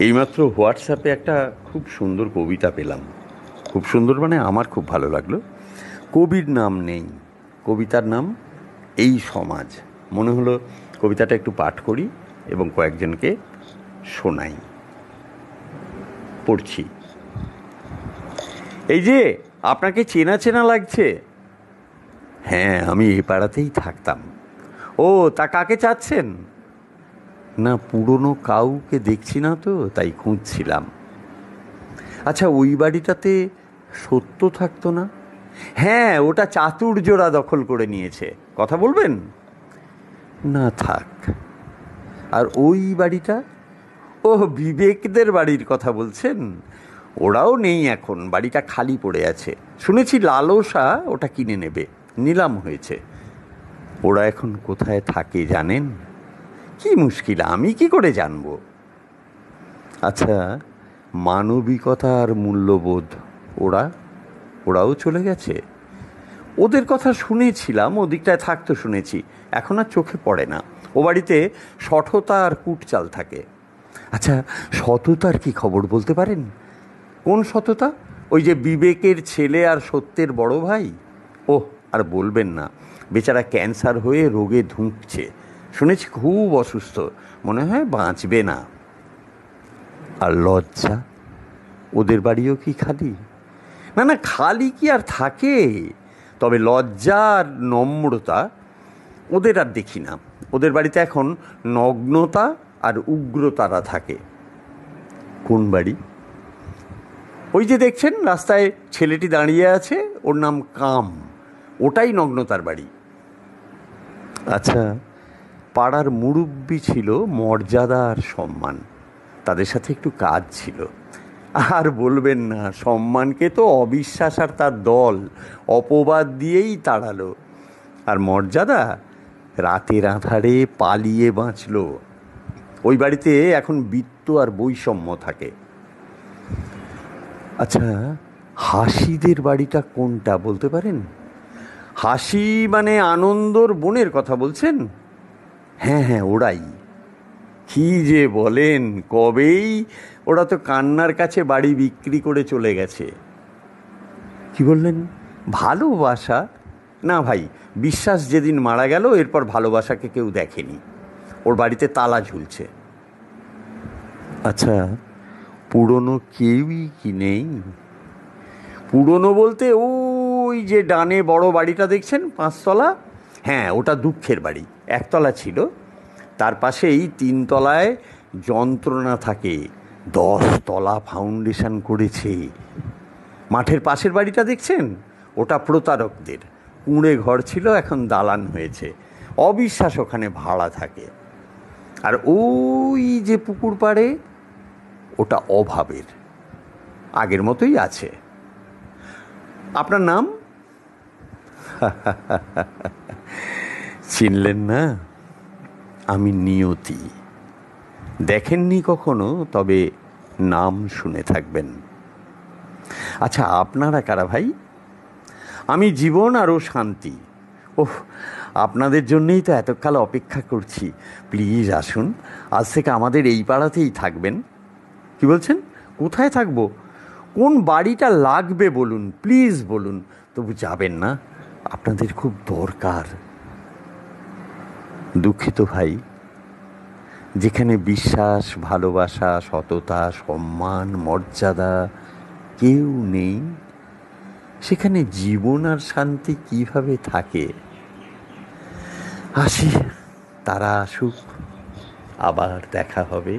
এইমাত্র হোয়াটসঅ্যাপে একটা খুব সুন্দর কবিতা পেলাম। খুব সুন্দর মানে আমার খুব ভালো লাগলো। কবির নাম নেই, কবিতার নাম এই সমাজ। মনে হলো কবিতাটা একটু পাঠ করি এবং কয়েকজনকে শোনাই। পড়ছি। এই যে আপনাকে চেনা চেনা লাগছে। হ্যাঁ, আমি এই পাড়াতেই থাকতাম। ও, তা কাকে চাচ্ছেন? না, পুরনো কাউকে দেখছি না তো, তাই খুঁজছিলাম। আচ্ছা, ওই বাড়িটাতে সত্য থাকতো না? হ্যাঁ, ওটা চাতুর্যরা দখল করে নিয়েছে। কথা বলবেন? না, থাক। আর ওই বাড়িটা? ও, বিবেকদের বাড়ির কথা বলছেন? ওরাও নেই এখন, বাড়িটা খালি পড়ে আছে। শুনেছি লালসা ওটা কিনে নেবে, নিলাম হয়েছে। ওরা এখন কোথায় থাকে জানেন? কি মুশকিল, আমি কি করে জানবো? আচ্ছা, মানবিকতা আর মূল্যবোধ ওরাও চলে গেছে? ওদের কথা শুনেছিলাম, ওদিকটায় থাকতো শুনেছি, এখন আর চোখে পড়ে না। ও বাড়িতে সঠতা আর কুটচাল থাকে। আচ্ছা, সততার কি খবর বলতে পারেন? কোন সততা? ওই যে বিবেকের ছেলে আর সত্যের বড় ভাই। ওহ, আর বলবেন না, বেচারা ক্যান্সার হয়ে রোগে ধুঁকছে। শুনেছি খুব অসুস্থ, মনে হয় বাঁচবে না। আর লজ্জা, ওদের বাড়িও কি খালি? না না, খালি কি আর থাকে? তবে লজ্জা আর নম্রতা ওদের আর দেখি না। ওদের বাড়িতে এখন নগ্নতা আর উগ্রতারা থাকে। কোন বাড়ি? ওই যে দেখছেন রাস্তায় ছেলেটি দাঁড়িয়ে আছে, ওর নাম কাম। ওটাই নগ্নতার বাড়ি। আচ্ছা, পাড়ার মুরব্বি ছিল, মর্যাদা আর সম্মান, তাদের সাথে একটু কাজ ছিল। আর বলবেন না, সম্মানকে তো অবিশ্বাস আর তার দল অপবাদ দিয়েই তাড়ালো। আর মর্যাদা রাতের আঁধারে পালিয়ে বাঁচল। ওই বাড়িতে এখন বৃত্ত আর বৈষম্য থাকে। আচ্ছা, হাসিদের বাড়িটা কোনটা বলতে পারেন? হাসি মানে আনন্দর বোনের কথা বলছেন? হ্যাঁ হ্যাঁ, ওরাই। কি যে বলেন, কবেই ওরা তো কান্নার কাছে বাড়ি বিক্রি করে চলে গেছে। কি বললেন? ভালোবাসা? না ভাই, বিশ্বাস যেদিন মারা গেল এরপর ভালোবাসাকে কেউ দেখেনি। ওর বাড়িতে তালা ঝুলছে। আচ্ছা, পুরনো কেউই কি নেই? পুরনো বলতে ওই যে ডানে বড় বাড়িটা দেখছেন, 5 তলা? হ্যাঁ, ওটা দুঃখের বাড়ি। 1 তলা ছিল, তার পাশেই 3 তলায় যন্ত্রণা থাকে। 10 তলা ফাউন্ডেশন করেছে। মাঠের পাশের বাড়িটা দেখছেন, ওটা প্রতারকদের। কুঁড়ে ঘর ছিল, এখন দালান হয়েছে। অবিশ্বাস ওখানে ভাড়া থাকে। আর ওই যে পুকুর পাড়ে, ওটা অভাবের, আগের মতোই আছে। আপনার নাম? চিনলেন না? আমি নিয়তি। দেখেননি কখনো, তবে নাম শুনে থাকবেন। আচ্ছা, আপনারা কারা ভাই? আমি জীবন আরও শান্তি। ওহ, আপনাদের জন্যেই তো এতকাল অপেক্ষা করছি। প্লিজ আসুন, আজ থেকে আমাদের এই পাড়াতেই থাকবেন। কি বলছেন? কোথায় থাকবো? কোন বাড়িটা লাগবে বলুন, প্লিজ বলুন। তবু যাবেন না, আপনাদের খুব দরকার। দুঃখিত ভাই, যেখানে বিশ্বাস, ভালোবাসা, সততা, সম্মান, মর্যাদা কেউ নেই, সেখানে জীবন আর শান্তি কিভাবে থাকে? আসি, তারা আসুক, আবার দেখা হবে।